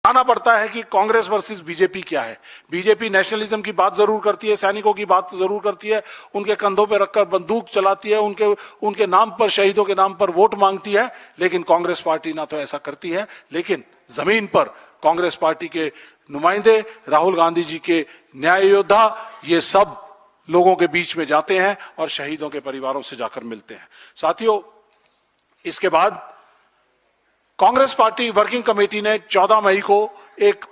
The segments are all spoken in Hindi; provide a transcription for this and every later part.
आना पड़ता है कि कांग्रेस वर्सेस बीजेपी क्या है। बीजेपी नेशनलिज्म की बात जरूर करती है, सैनिकों की बात जरूर करती है, उनके कंधों पे रखकर बंदूक चलाती है, उनके नाम पर, शहीदों के नाम पर वोट मांगती है। लेकिन कांग्रेस पार्टी ना तो ऐसा करती है, लेकिन जमीन पर कांग्रेस पार्टी के नुमाइंदे, राहुल गांधी जी के न्याय योद्धा, ये सब लोगों के बीच में जाते हैं और शहीदों के परिवारों से जाकर मिलते हैं। साथियों, इसके बाद कांग्रेस पार्टी वर्किंग कमेटी ने 14 मई को एक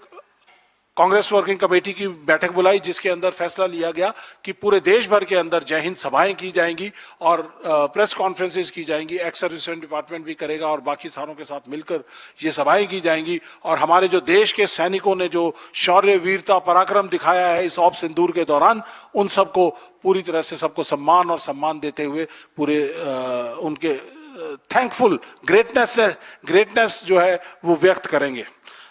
कांग्रेस वर्किंग कमेटी की बैठक बुलाई, जिसके अंदर फैसला लिया गया कि पूरे देश भर के अंदर जय हिंद सभाएं की जाएंगी और प्रेस कॉन्फ्रेंसेस की जाएंगी। एक्स सर्विसमेन डिपार्टमेंट भी करेगा और बाकी सारों के साथ मिलकर ये सभाएं की जाएंगी। और हमारे जो देश के सैनिकों ने जो शौर्य, वीरता, पराक्रम दिखाया है इस ऑप सिंदूर के दौरान, उन सबको पूरी तरह से सबको सम्मान देते हुए पूरे उनके थैंकफुल ग्रेटनेस जो है वो व्यक्त करेंगे।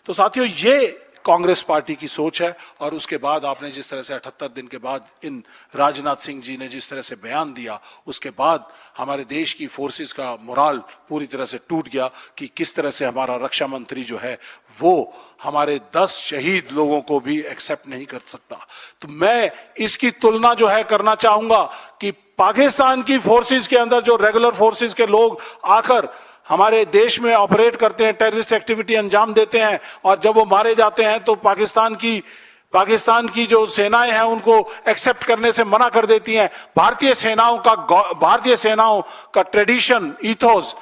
तो साथियों, ये कांग्रेस पार्टी की सोच है। और उसके बाद आपने जिस तरह से 78 दिन के बाद इन राजनाथ सिंह जी ने जिस तरह से बयान दिया, उसके बाद हमारे देश की फोर्सेस का मोराल पूरी तरह से टूट गया कि किस तरह से हमारा रक्षा मंत्री जो है वो हमारे 10 शहीद लोगों को भी एक्सेप्ट नहीं कर सकता। तो मैं इसकी तुलना जो है करना चाहूंगा कि पाकिस्तान की फोर्सेस के अंदर जो रेगुलर फोर्सेस के लोग आकर हमारे देश में ऑपरेट करते हैं, टेररिस्ट एक्टिविटी अंजाम देते हैं, और जब वो मारे जाते हैं तो पाकिस्तान की जो सेनाएं हैं उनको एक्सेप्ट करने से मना कर देती हैं। भारतीय सेनाओं का ट्रेडिशन, ईथोस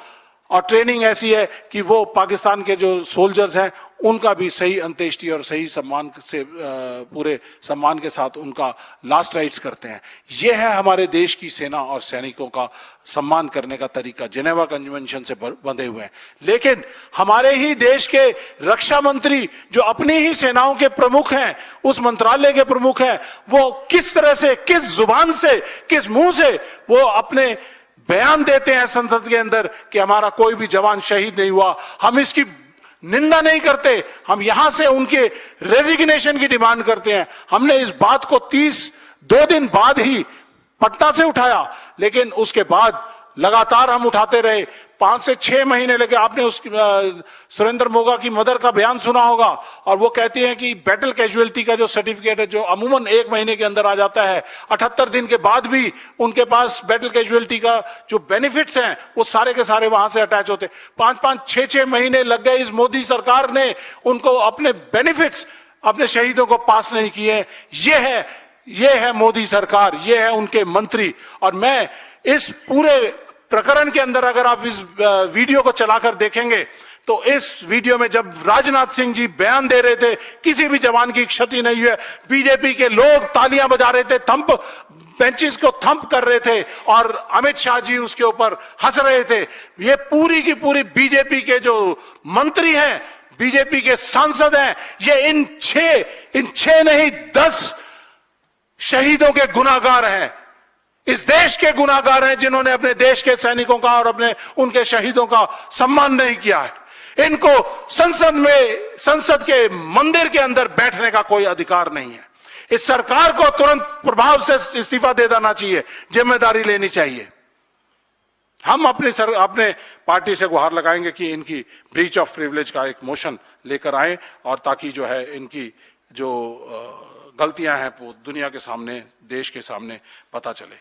और ट्रेनिंग ऐसी है कि वो पाकिस्तान के जो सोल्जर्स हैं उनका भी सही अंत्येष्टि और सही सम्मान से, पूरे सम्मान के साथ उनका लास्ट राइट्स करते हैं। यह है हमारे देश की सेना और सैनिकों का सम्मान करने का तरीका, जिनेवा कन्वेंशन से बंधे हुए हैं। लेकिन हमारे ही देश के रक्षा मंत्री जो अपनी ही सेनाओं के प्रमुख हैं, उस मंत्रालय के प्रमुख हैं, वो किस तरह से, किस जुबान से, किस मुंह से वो अपने बयान देते हैं संसद के अंदर कि हमारा कोई भी जवान शहीद नहीं हुआ। हम इसकी निंदा नहीं करते, हम यहां से उनके रेजिग्नेशन की डिमांड करते हैं। हमने इस बात को 2 दिन बाद ही पटना से उठाया, लेकिन उसके बाद लगातार हम उठाते रहे। 5 से 6 महीने लगे। आपने उस सुरेंद्र मोगा की मदर का बयान सुना होगा, और वो कहती हैं कि बैटल कैजुअलिटी का जो सर्टिफिकेट है, जो अमूमन 1 महीने के अंदर आ जाता है, 78 दिन के बाद भी उनके पास बैटल कैजुअलिटी का जो बेनिफिट्स हैं वो सारे के सारे वहां से अटैच होते। 5-5, 6-6 महीने लग गए। इस मोदी सरकार ने उनको अपने बेनिफिट्स, अपने शहीदों को पास नहीं किए। ये है मोदी सरकार, ये है उनके मंत्री। और मैं इस पूरे प्रकरण के अंदर, अगर आप इस वीडियो को चलाकर देखेंगे तो इस वीडियो में जब राजनाथ सिंह जी बयान दे रहे थे, किसी भी जवान की क्षति नहीं हुई, बीजेपी के लोग तालियां बजा रहे थे, बेंचेस को थंप कर रहे थे, और अमित शाह जी उसके ऊपर हंस रहे थे। ये पूरी की पूरी बीजेपी के जो मंत्री हैं, बीजेपी के सांसद हैं, ये इन 6 नहीं 10 शहीदों के गुनाहगार हैं, इस देश के गुनाहगार हैं, जिन्होंने अपने देश के सैनिकों का और उनके शहीदों का सम्मान नहीं किया है। इनको संसद के मंदिर के अंदर बैठने का कोई अधिकार नहीं है। इस सरकार को तुरंत प्रभाव से इस्तीफा दे देना चाहिए, जिम्मेदारी लेनी चाहिए। हम अपने पार्टी से गुहार लगाएंगे कि इनकी ब्रीच ऑफ प्रिविलेज का एक मोशन लेकर आए, और ताकि जो है इनकी जो गलतियां हैं वो दुनिया के सामने, देश के सामने पता चले।